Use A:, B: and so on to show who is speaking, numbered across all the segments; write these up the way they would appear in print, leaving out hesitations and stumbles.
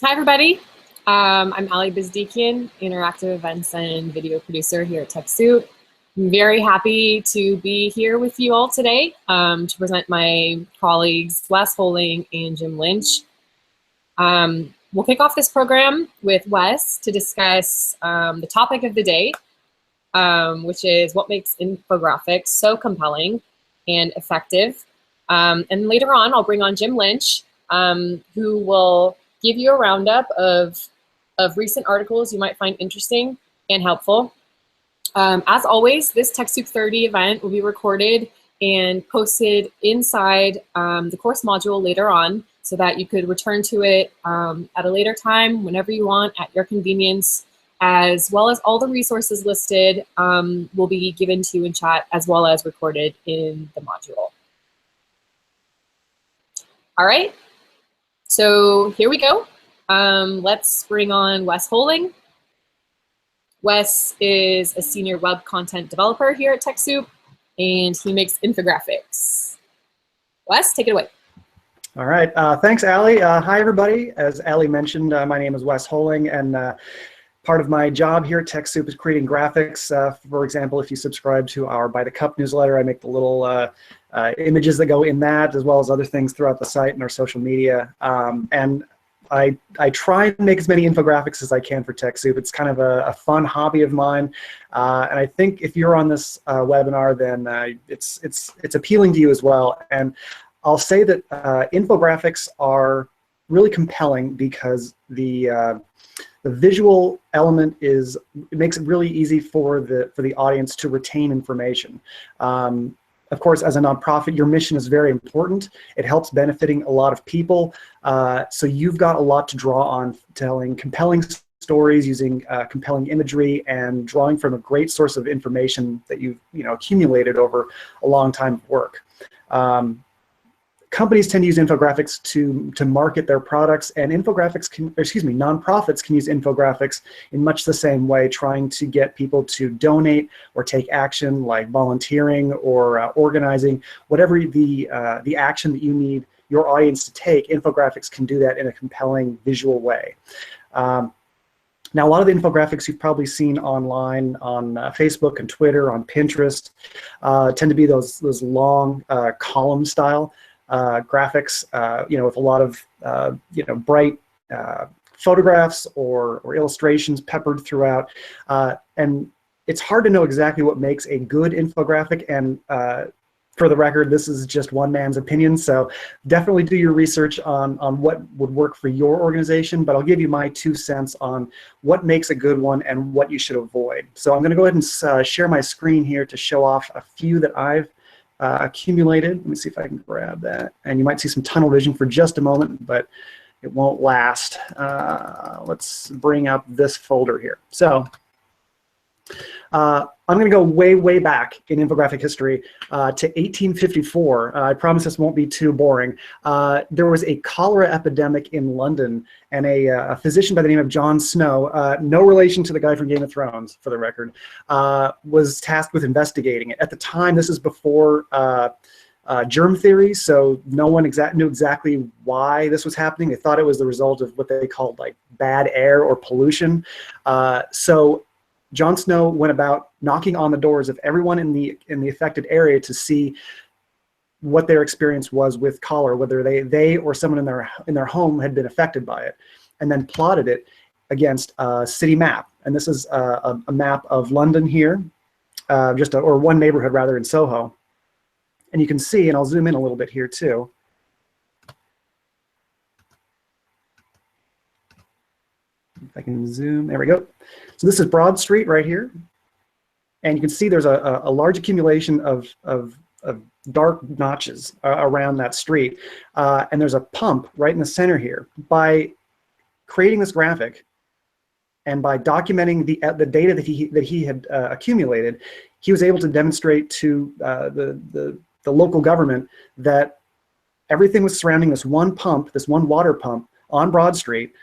A: Hi, everybody. I'm Ali Bizdikian, Interactive Events and Video Producer here at TechSoup. I'm very happy to be here with you all today to present my colleagues Wes Holing and Jim Lynch. We'll kick off this program with Wes to discuss the topic of the day, which is what makes infographics so compelling and effective. And later on, I'll bring on Jim Lynch, who will give you a roundup of recent articles you might find interesting and helpful. As always, this TechSoup 30 event will be recorded and posted inside the course module later on so that you could return to it at a later time, whenever you want, at your convenience, as well as all the resources listed will be given to you in chat as well as recorded in the module. All right. So here we go. Let's bring on Wes Holing. Wes is a senior web content developer here at TechSoup, and he makes infographics. Wes, take it away.
B: All right. Thanks, Ali. Hi, everybody. As Ali mentioned, my name is Wes Holing, and part of my job here at TechSoup is creating graphics. For example, if you subscribe to our By the Cup newsletter, I make the little images that go in that, as well as other things throughout the site and our social media. And I try and make as many infographics as I can for TechSoup. It's kind of a fun hobby of mine, and I think if you're on this webinar, then it's appealing to you as well. And I'll say that infographics are really compelling because the visual element it makes it really easy for the audience to retain information. Of course, as a nonprofit, your mission is very important. It helps benefiting a lot of people. So you've got a lot to draw on, telling compelling stories, using compelling imagery, and drawing from a great source of information that you've accumulated over a long time of work. Companies tend to use infographics to market their products, and nonprofits can use infographics in much the same way, trying to get people to donate or take action, like volunteering or organizing. Whatever the action that you need your audience to take, infographics can do that in a compelling visual way. Now, a lot of the infographics you've probably seen online on Facebook and Twitter, on Pinterest, tend to be those long column style graphics, with a lot of bright photographs or illustrations peppered throughout, and it's hard to know exactly what makes a good infographic. And for the record, this is just one man's opinion, so definitely do your research on what would work for your organization. But I'll give you my 2 cents on what makes a good one and what you should avoid. So I'm going to go ahead and share my screen here to show off a few that I've accumulated. Let me see if I can grab that. And you might see some tunnel vision for just a moment, but it won't last. Let's bring up this folder here. So I'm going to go way back in infographic history to 1854. I promise this won't be too boring. There was a cholera epidemic in London, and a physician by the name of John Snow, no relation to the guy from Game of Thrones, for the record, was tasked with investigating it. At the time, this is before germ theory, so no one knew exactly why this was happening. They thought it was the result of what they called like bad air or pollution. So John Snow went about knocking on the doors of everyone in the affected area to see what their experience was with cholera, whether they or someone in their home had been affected by it, and then plotted it against a city map. And this is a map of London here, or one neighborhood rather in Soho. And you can see, and I'll zoom in a little bit here too. If I can zoom, there we go. So this is Broad Street right here. And you can see there's a large accumulation of dark notches around that street. And there's a pump right in the center here. By creating this graphic and by documenting the data that he had accumulated, he was able to demonstrate to the local government that everything was surrounding this one pump, this one water pump on Broad Street,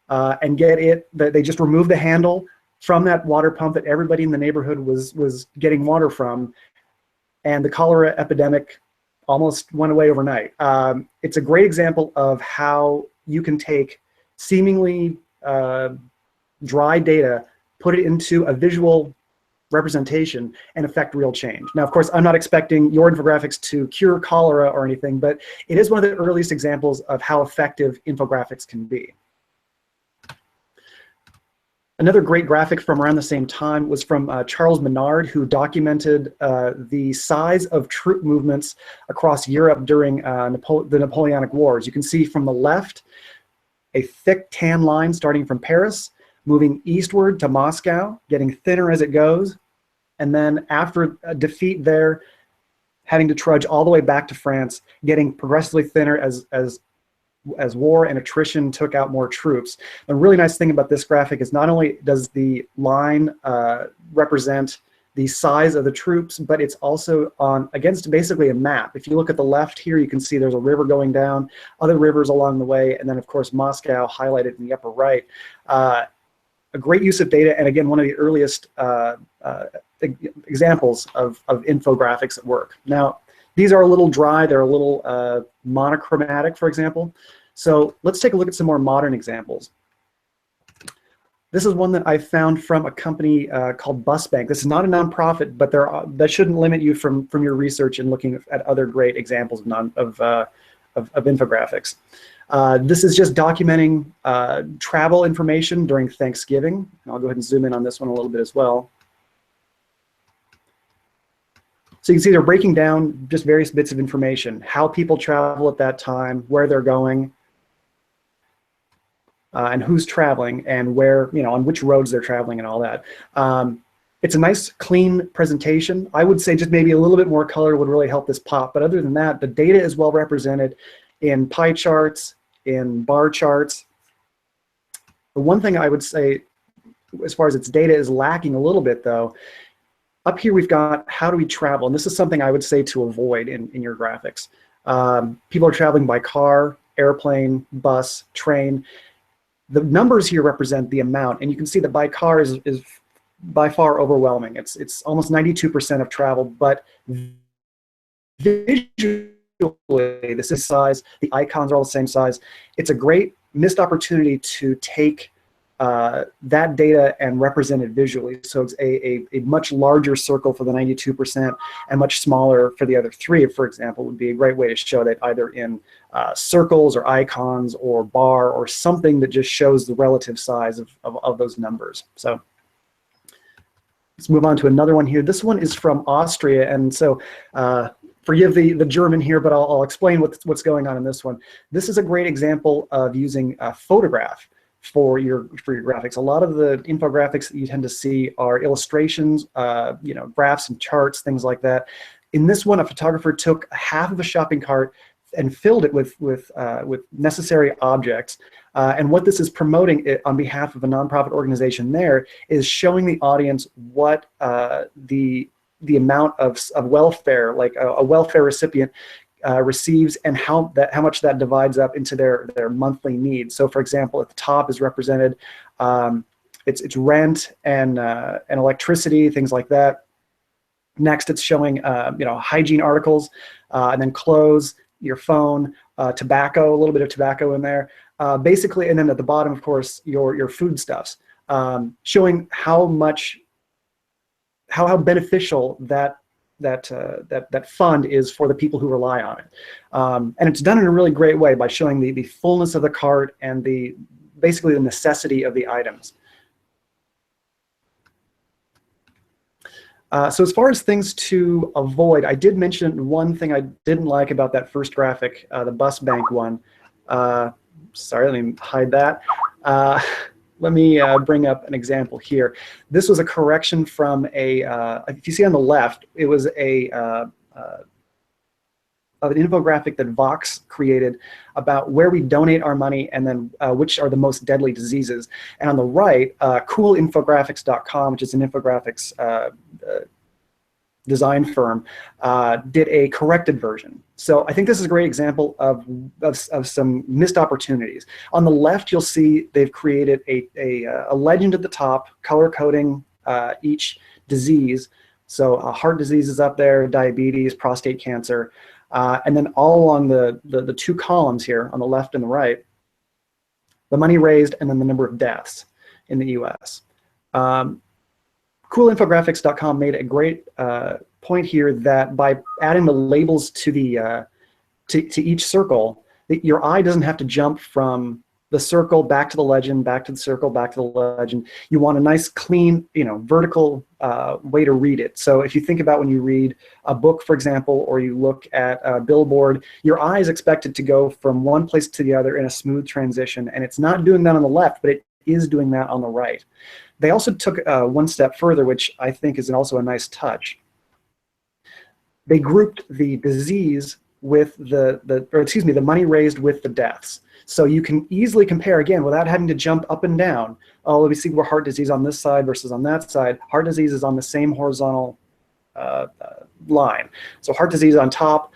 B: and they just removed the handle from that water pump that everybody in the neighborhood was getting water from, and the cholera epidemic almost went away overnight. It's a great example of how you can take seemingly dry data, put it into a visual representation and affect real change. Now, of course, I'm not expecting your infographics to cure cholera or anything, but it is one of the earliest examples of how effective infographics can be. Another great graphic from around the same time was from Charles Menard, who documented the size of troop movements across Europe during the Napoleonic Wars. You can see from the left a thick tan line starting from Paris, moving eastward to Moscow, getting thinner as it goes, and then after a defeat there, having to trudge all the way back to France, getting progressively thinner as war and attrition took out more troops. The really nice thing about this graphic is not only does the line represent the size of the troops, but it's also against basically a map. If you look at the left here, you can see there's a river going down, other rivers along the way, and then of course Moscow highlighted in the upper right. A great use of data, and again, one of the earliest examples of infographics at work. Now, these are a little dry, they're a little monochromatic, for example. So let's take a look at some more modern examples. This is one that I found from a company called Busbank. This is not a nonprofit, but that shouldn't limit you from your research and looking at other great examples of infographics. This is just documenting travel information during Thanksgiving. I'll go ahead and zoom in on this one a little bit as well. So you can see they're breaking down just various bits of information, how people travel at that time, where they're going, and who's traveling, and where, on which roads they're traveling and all that. It's a nice, clean presentation. I would say just maybe a little bit more color would really help this pop. But other than that, the data is well represented in pie charts, in bar charts. The one thing I would say, as far as its data is lacking a little bit though, up here we've got how do we travel, and this is something I would say to avoid in your graphics. People are traveling by car, airplane, bus, train. The numbers here represent the amount, and you can see that by car is by far overwhelming. It's almost 92% of travel, but visually, this is size, the icons are all the same size. It's a great missed opportunity to take that data and represent it visually. So it's a much larger circle for the 92% and much smaller for the other 3, for example, would be a great way to show that either in circles or icons or bar or something that just shows the relative size of those numbers. So let's move on to another one here. This one is from Austria, and so forgive the German here, but I'll explain what's going on in this one. This is a great example of using a photograph for your graphics. A lot of the infographics that you tend to see are illustrations, graphs and charts, things like that. In this one, a photographer took half of a shopping cart and filled it with necessary objects. And what this is promoting on behalf of a nonprofit organization there is showing the audience what the amount of welfare, like a welfare recipient receives, and how much that divides up into their monthly needs. So, for example, at the top is represented it's rent and electricity, things like that. Next, it's showing hygiene articles, and then clothes, your phone, tobacco, a little bit of tobacco in there, basically, and then at the bottom, of course, your foodstuffs, showing how beneficial that fund is for the people who rely on it. And it's done in a really great way by showing the fullness of the cart and basically the necessity of the items. So as far as things to avoid, I did mention one thing I didn't like about that first graphic, the Busbank one. Sorry, let me hide that. Let me bring up an example here. This was a correction from if you see on the left, it was of an infographic that Vox created about where we donate our money and then which are the most deadly diseases. And on the right, coolinfographics.com, which is an infographics design firm, did a corrected version. So I think this is a great example of some missed opportunities. On the left, you'll see they've created a legend at the top, color coding each disease. So heart disease is up there, diabetes, prostate cancer, and then all along the 2 columns here on the left and the right, the money raised, and then the number of deaths in the US. Coolinfographics.com made a great point here that by adding the labels to the to each circle, your eye doesn't have to jump from the circle back to the legend, back to the circle, back to the legend. You want a nice, clean, vertical way to read it. So if you think about when you read a book, for example, or you look at a billboard, your eye is expected to go from one place to the other in a smooth transition, and it's not doing that on the left, but it is doing that on the right. They also took one step further, which I think is also a nice touch. They grouped the disease with the money raised with the deaths. So you can easily compare, again, without having to jump up and down. Oh, let me see where heart disease on this side versus on that side. Heart disease is on the same horizontal line. So heart disease on top,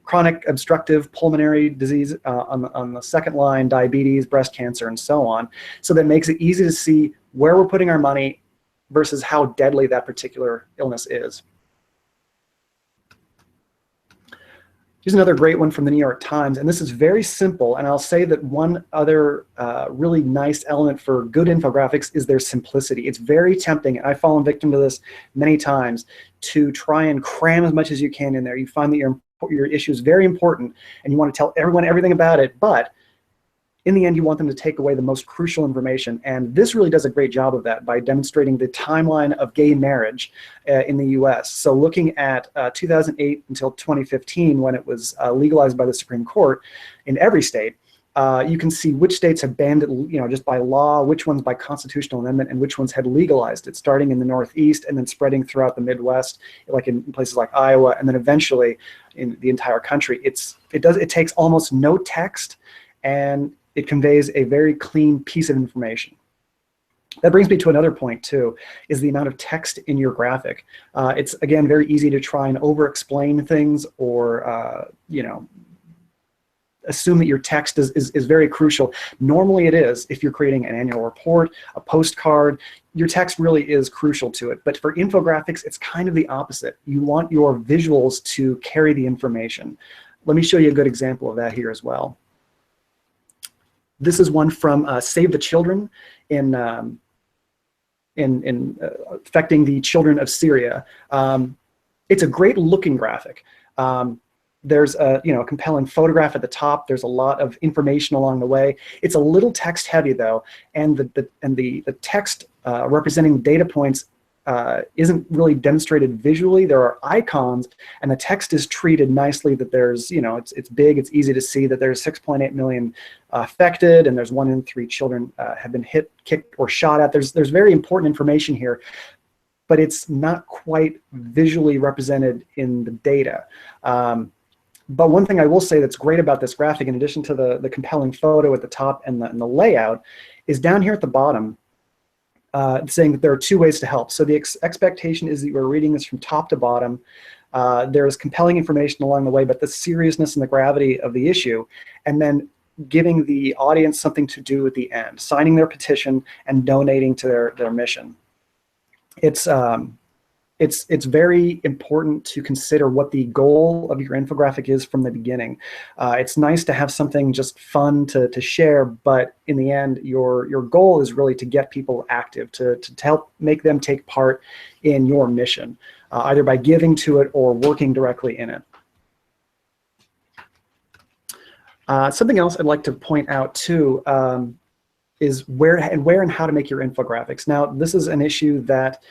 B: chronic obstructive pulmonary disease on the second line, diabetes, breast cancer, and so on. So that makes it easy to see where we're putting our money versus how deadly that particular illness is. Here's another great one from the New York Times, and this is very simple, and I'll say that one other really nice element for good infographics is their simplicity. It's very tempting, and I've fallen victim to this many times, to try and cram as much as you can in there. You find that your issue is very important, and you want to tell everyone everything about it, but in the end, you want them to take away the most crucial information, and this really does a great job of that by demonstrating the timeline of gay marriage in the US. So looking at 2008 until 2015, when it was legalized by the Supreme Court in every state, you can see which states have banned it, just by law, which ones by constitutional amendment, and which ones had legalized it, starting in the Northeast and then spreading throughout the Midwest, like in places like Iowa, and then eventually in the entire country. It takes almost no text, and it conveys a very clean piece of information. That brings me to another point too, is the amount of text in your graphic. It's, again, very easy to try and over-explain things or, assume that your text is very crucial. Normally it is. If you're creating an annual report, a postcard, your text really is crucial to it. But for infographics, it's kind of the opposite. You want your visuals to carry the information. Let me show you a good example of that here as well. This is one from Save the Children in affecting the children of Syria. It's a great looking graphic. There's a compelling photograph at the top. There's a lot of information along the way. It's a little text heavy though, and the text representing data points isn't really demonstrated visually. There are icons, and the text is treated nicely that there's, it's big, it's easy to see that there's 6.8 million affected, and there's 1 in 3 children have been hit, kicked, or shot at. There's very important information here, but it's not quite visually represented in the data. But one thing I will say that's great about this graphic, in addition to the compelling photo at the top and the layout, is down here at the bottom, saying that there are 2 ways to help. So the expectation is that you are reading this from top to bottom. There is compelling information along the way, but the seriousness and the gravity of the issue, and then giving the audience something to do at the end, signing their petition and donating to their mission. It's very important to consider what the goal of your infographic is from the beginning. It's nice to have something just fun to share, but in the end, your goal is really to get people active, to help make them take part in your mission, either by giving to it or working directly in it. Something else I'd like to point out too is where and how to make your infographics. Now, this is an issue that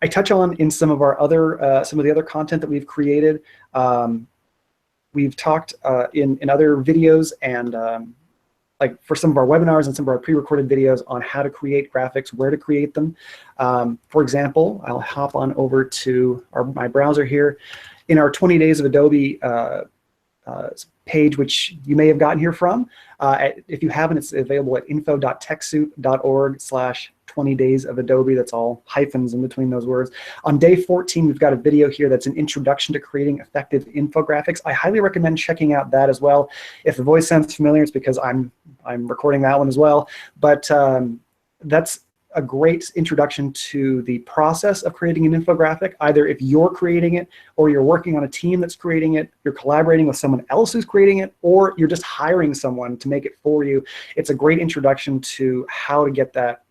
B: I touch on in some of our other, some of the other content that we've created. We've talked in other videos and like for some of our webinars and some of our pre-recorded videos on how to create graphics, where to create them. For example, I'll hop on over to my browser here. In our 20 Days of Adobe page, which you may have gotten here from. If you haven't, it's available at info.techsoup.org/20 days of Adobe. That's all hyphens in between those words. On day 14, we've got a video here that's an introduction to creating effective infographics. I highly recommend checking out that as well. If the voice sounds familiar, it's because I'm recording that one as well. But that's a great introduction to the process of creating an infographic, either if you're creating it or you're working on a team that's creating it, you're collaborating with someone else who's creating it, or you're just hiring someone to make it for you. It's a great introduction to how to get that,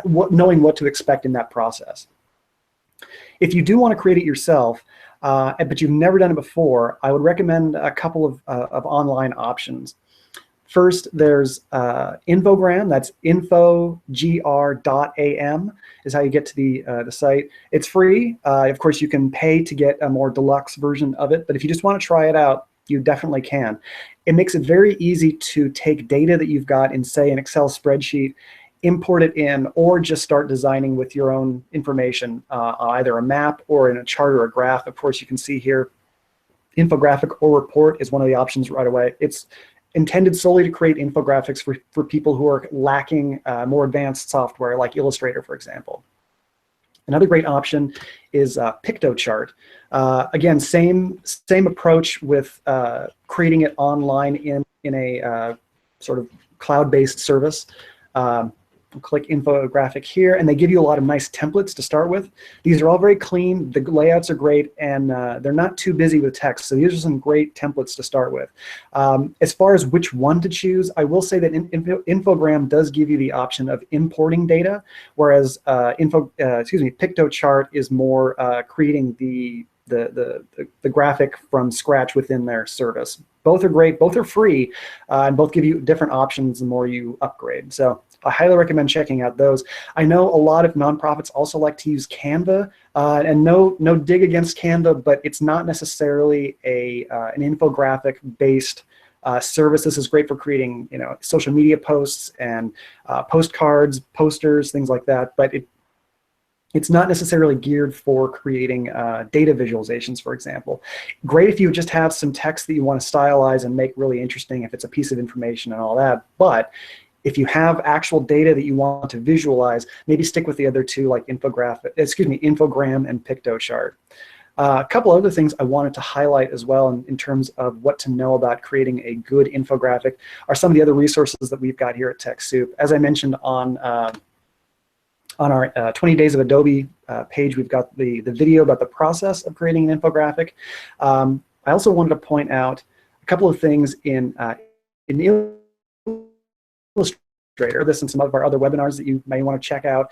B: knowing what to expect in that process. If you do want to create it yourself, but you've never done it before, I would recommend a couple of online options. First, there's Infogram. That's infogr.am is how you get to the site. It's free. Of course, you can pay to get a more deluxe version of it, but if you just want to try it out, you definitely can. It makes it very easy to take data that you've got in, say, an Excel spreadsheet, import it in, or just start designing with your own information, either a map or in a chart or a graph. Of course, you can see here, infographic or report is one of the options right away. It's intended solely to create infographics for people who are lacking more advanced software like Illustrator, for example. Another great option is Piktochart. Again, same approach with creating it online in a sort of cloud-based service. Click infographic here, and they give you a lot of nice templates to start with. These are all very clean, the layouts are great, and they're not too busy with text, so these are some great templates to start with. As far as which one to choose, I will say that Infogram does give you the option of importing data, whereas Piktochart is more creating the graphic from scratch within their service. Both are great, both are free, and both give you different options the more you upgrade. So I highly recommend checking out those. I know a lot of nonprofits also like to use Canva, and no dig against Canva, but it's not necessarily an infographic-based service. This is great for creating, social media posts and postcards, posters, things like that. But it's not necessarily geared for creating data visualizations, for example. Great if you just have some text that you want to stylize and make really interesting, if it's a piece of information and all that. But if you have actual data that you want to visualize, maybe stick with the other two, like Infogram and Piktochart. A couple other things I wanted to highlight as well in terms of what to know about creating a good infographic are some of the other resources that we've got here at TechSoup. As I mentioned on our 20 Days of Adobe page, we've got the video about the process of creating an infographic. I also wanted to point out a couple of things in Illustrator, this and some of our other webinars that you may want to check out.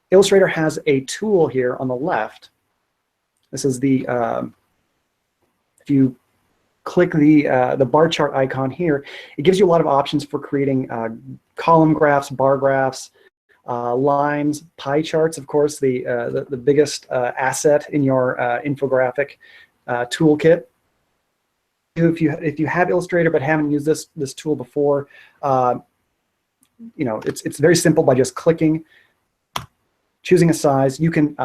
B: Illustrator has a tool here on the left. This is the, if you click the bar chart icon here, it gives you a lot of options for creating column graphs, bar graphs, lines, pie charts, of course, the biggest asset in your infographic toolkit. If you have Illustrator but haven't used this tool before, it's very simple. By just clicking, choosing a size, you can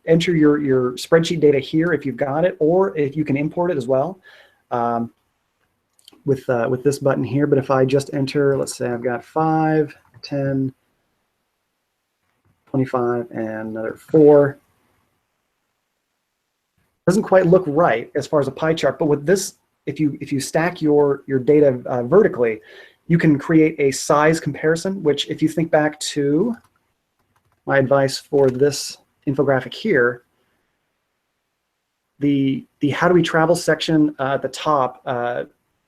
B: enter your spreadsheet data here if you've got it, or if you can import it as well with this button here. But if I just enter, let's say I've got 5, 10, 25, and another 4. Doesn't quite look right as far as a pie chart, but with this, if you stack your data vertically, you can create a size comparison, which, if you think back to my advice for this infographic here, the how do we travel section at the top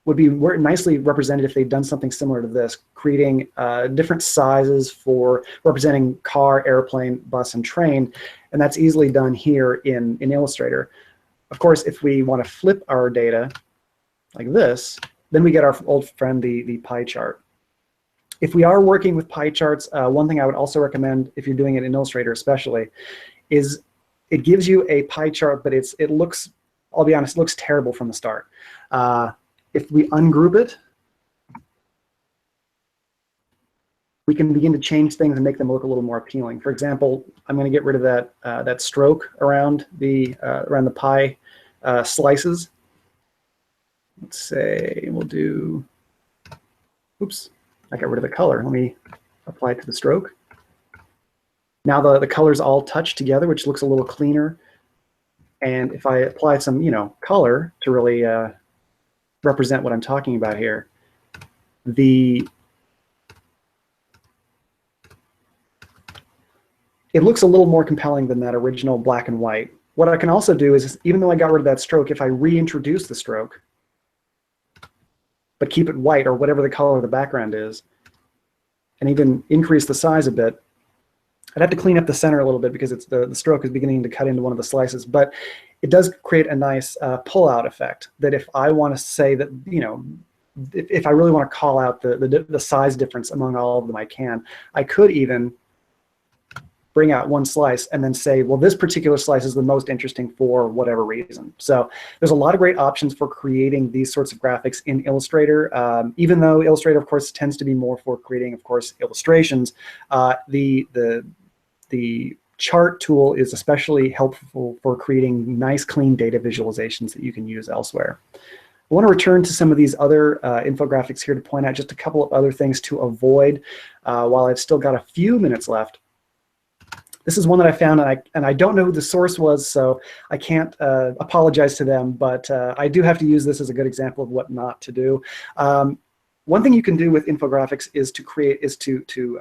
B: would be nicely represented if they'd done something similar to this, creating different sizes for representing car, airplane, bus, and train, and that's easily done here in Illustrator. Of course, if we want to flip our data like this, then we get our old friend, the pie chart. If we are working with pie charts, one thing I would also recommend, if you're doing it in Illustrator especially, is it gives you a pie chart, but it looks, I'll be honest, it looks terrible from the start. If we ungroup it, we can begin to change things and make them look a little more appealing. For example, I'm going to get rid of that stroke around the pie slices. Let's say we'll do, oops, I got rid of the color. Let me apply it to the stroke. Now the colors all touch together, which looks a little cleaner. And if I apply some, color to really represent what I'm talking about here, the it looks a little more compelling than that original black and white. What I can also do is, even though I got rid of that stroke, if I reintroduce the stroke, but keep it white or whatever the color of the background is, and even increase the size a bit, I'd have to clean up the center a little bit because it's the stroke is beginning to cut into one of the slices, but it does create a nice pull-out effect that if I want to say that, you know, if I really want to call out the size difference among all of them, I can. I could even bring out one slice and then say, well, this particular slice is the most interesting for whatever reason. So there's a lot of great options for creating these sorts of graphics in Illustrator. Even though Illustrator, of course, tends to be more for creating, of course, illustrations, the chart tool is especially helpful for creating nice, clean data visualizations that you can use elsewhere. I want to return to some of these other infographics here to point out just a couple of other things to avoid while I've still got a few minutes left. This is one that I found, and I don't know who the source was, so I can't apologize to them, but I do have to use this as a good example of what not to do. One thing you can do with infographics is to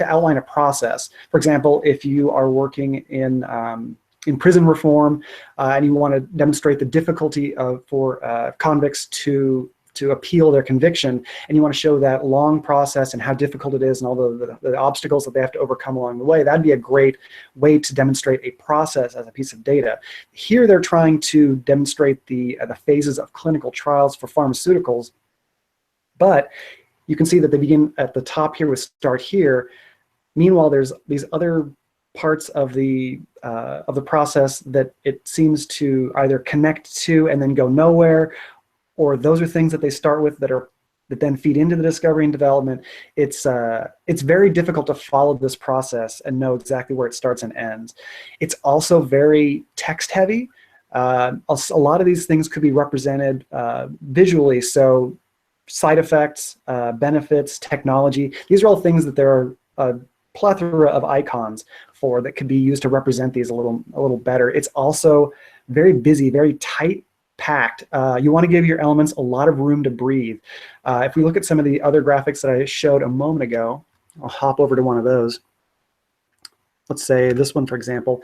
B: outline a process. For example, if you are working in prison reform and you want to demonstrate the difficulty for convicts to appeal their conviction, and you want to show that long process and how difficult it is and all the obstacles that they have to overcome along the way, that'd be a great way to demonstrate a process as a piece of data. Here they're trying to demonstrate the phases of clinical trials for pharmaceuticals, but you can see that they begin at the top here with start here. Meanwhile, there's these other parts of the process that it seems to either connect to and then go nowhere, or those are things that they start with that then feed into the discovery and development. It's very difficult to follow this process and know exactly where it starts and ends. It's also very text heavy. A lot of these things could be represented visually, so side effects, benefits, technology. These are all things that there are a plethora of icons for that could be used to represent these a little better. It's also very busy, very tight packed. You want to give your elements a lot of room to breathe. If we look at some of the other graphics that I showed a moment ago, I'll hop over to one of those. Let's say this one, for example,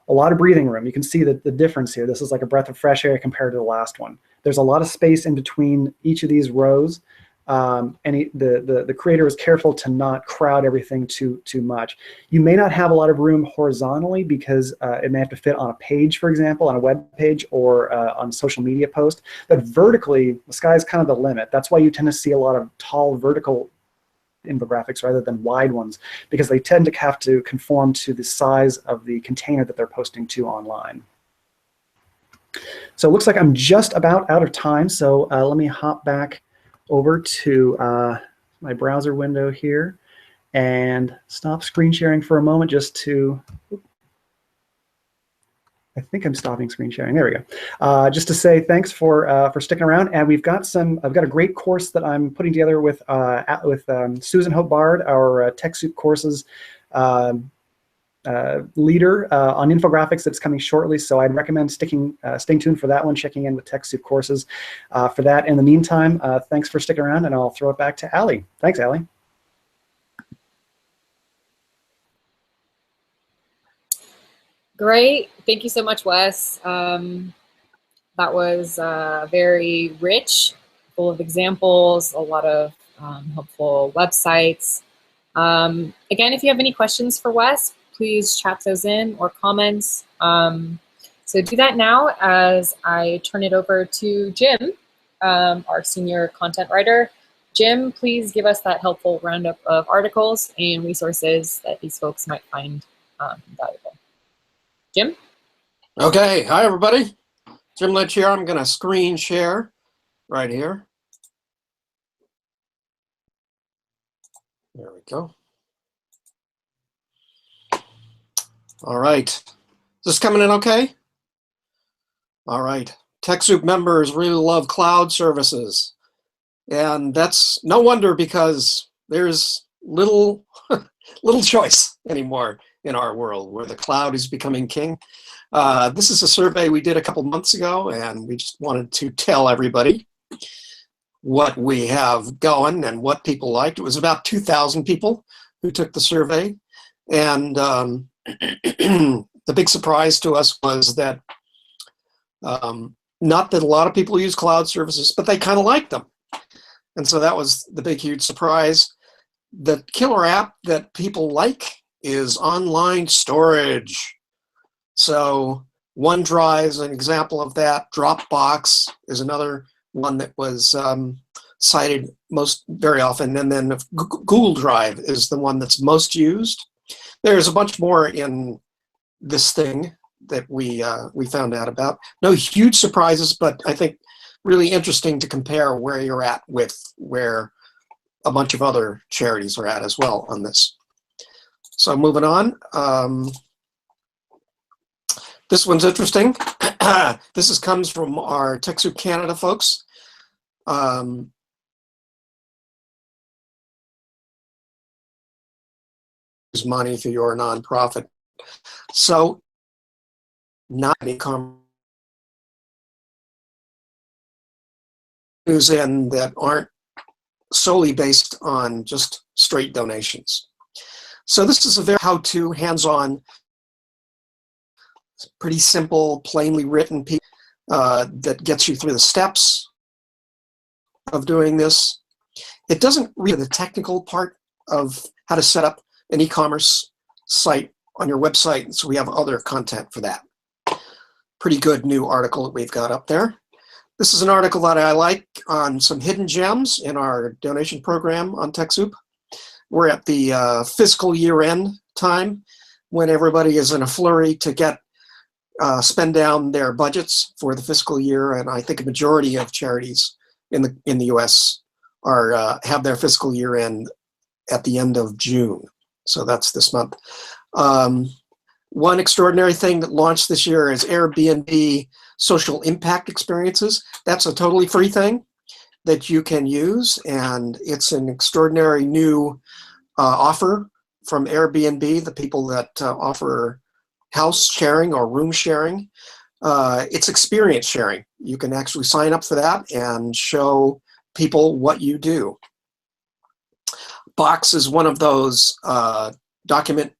B: a lot of breathing room. You can see the difference here. This is like a breath of fresh air compared to the last one. There's a lot of space in between each of these rows. And the creator is careful to not crowd everything too much. You may not have a lot of room horizontally because it may have to fit on a page, for example, on a web page or on a social media post. But vertically, the sky is kind of the limit. That's why you tend to see a lot of tall vertical infographics rather than wide ones, because they tend to have to conform to the size of the container that they're posting to online. So it looks like I'm just about out of time. So let me hop back over to my browser window here and stop screen sharing for a moment just to, I think I'm stopping screen sharing. There we go. Just to say thanks for sticking around. And I've got a great course that I'm putting together with Susan Hope Bard, our TechSoup courses leader on infographics that's coming shortly. So I'd recommend staying tuned for that one, checking in with TechSoup courses for that. In the meantime, thanks for sticking around, and I'll throw it back to Allie. Thanks, Allie.
A: Great. Thank you so much, Wes. That was very rich, full of examples, a lot of helpful websites. Again, if you have any questions for Wes, please chat those in or comments. So do that now as I turn it over to Jim, our senior content writer. Jim, please give us that helpful roundup of articles and resources that these folks might find valuable. Jim?
C: Okay, hi everybody. Jim Litch here. I'm going to screen share right here. There we go. All right. Is this coming in okay? All right. TechSoup members really love cloud services. And that's no wonder, because there's little choice anymore in our world where the cloud is becoming king. This is a survey we did a couple months ago, and we just wanted to tell everybody what we have going and what people liked. It was about 2,000 people who took the survey, and the big surprise to us was that not that a lot of people use cloud services, but they kind of like them. And so that was the big, huge surprise. The killer app that people like is online storage. So OneDrive is an example of that. Dropbox is another one that was cited very often. And then Google Drive is the one that's most used. There's a bunch more in this thing that we found out about. No huge surprises, but I think really interesting to compare where you're at with where a bunch of other charities are at as well on this. So moving on. This one's interesting. This comes from our TechSoup Canada folks. Use money through your nonprofit. So not income news in that aren't solely based on just straight donations. So this is a very how-to, hands-on, pretty simple, plainly written piece that gets you through the steps of doing this. It doesn't read the technical part of how to set up an e-commerce site on your website, so we have other content for that. Pretty good new article that we've got up there. This is an article that I like on some hidden gems in our donation program on TechSoup. We're at the fiscal year-end time when everybody is in a flurry to spend down their budgets for the fiscal year, and I think a majority of charities in the U.S. have their fiscal year-end at the end of June. So that's this month. One extraordinary thing that launched this year is Airbnb Social Impact Experiences. That's a totally free thing that you can use, and it's an extraordinary new offer from Airbnb, the people that offer house sharing or room sharing. It's experience sharing. You can actually sign up for that and show people what you do. Box is one of those document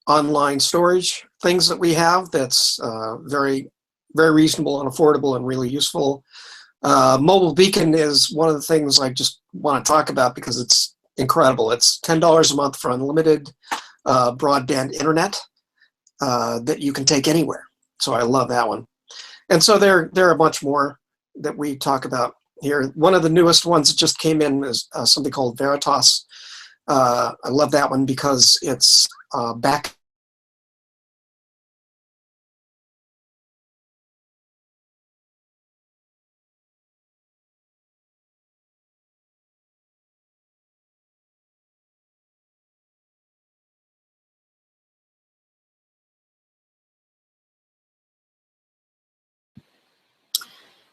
C: online storage things that we have that's very, very reasonable and affordable and really useful. Mobile Beacon is one of the things I just want to talk about because it's incredible. It's $10 a month for unlimited broadband internet that you can take anywhere. So I love that one. And so there are a bunch more that we talk about here. One of the newest ones that just came in is something called Veritas. I love that one because it's back.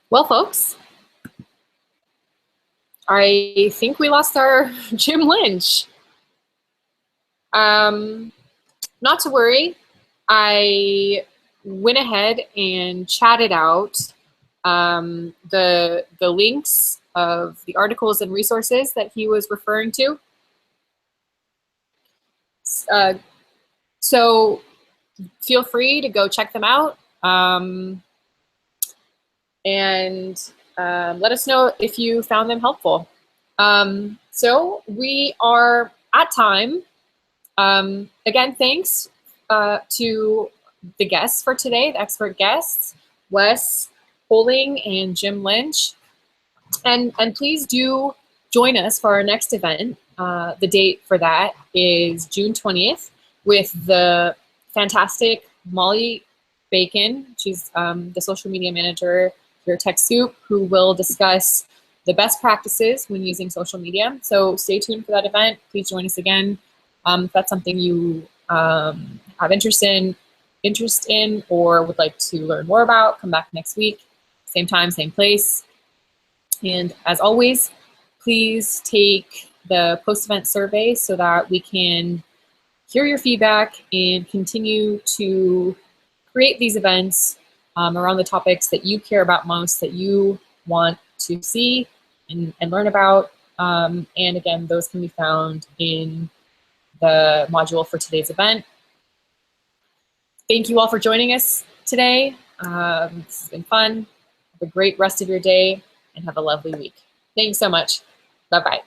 A: Well, folks, I think we lost our Jim Lynch. Not to worry. I went ahead and chatted out the links of the articles and resources that he was referring to. So feel free to go check them out. And let us know if you found them helpful. So we are at time. Again, thanks to the guests for today, the expert guests, Wes Holing and Jim Lynch. And please do join us for our next event. The date for that is June 20th with the fantastic Molly Bacon. She's the social media manager here at TechSoup, who will discuss the best practices when using social media. So stay tuned for that event. Please join us again. If that's something you have interest in or would like to learn more about, come back next week. Same time, same place. And as always, please take the post-event survey so that we can hear your feedback and continue to create these events around the topics that you care about most, that you want to see and learn about. And again, those can be found in the module for today's event. thank you all for joining us today. This has been fun. Have a great rest of your day and have a lovely week. Thanks so much. Bye-bye.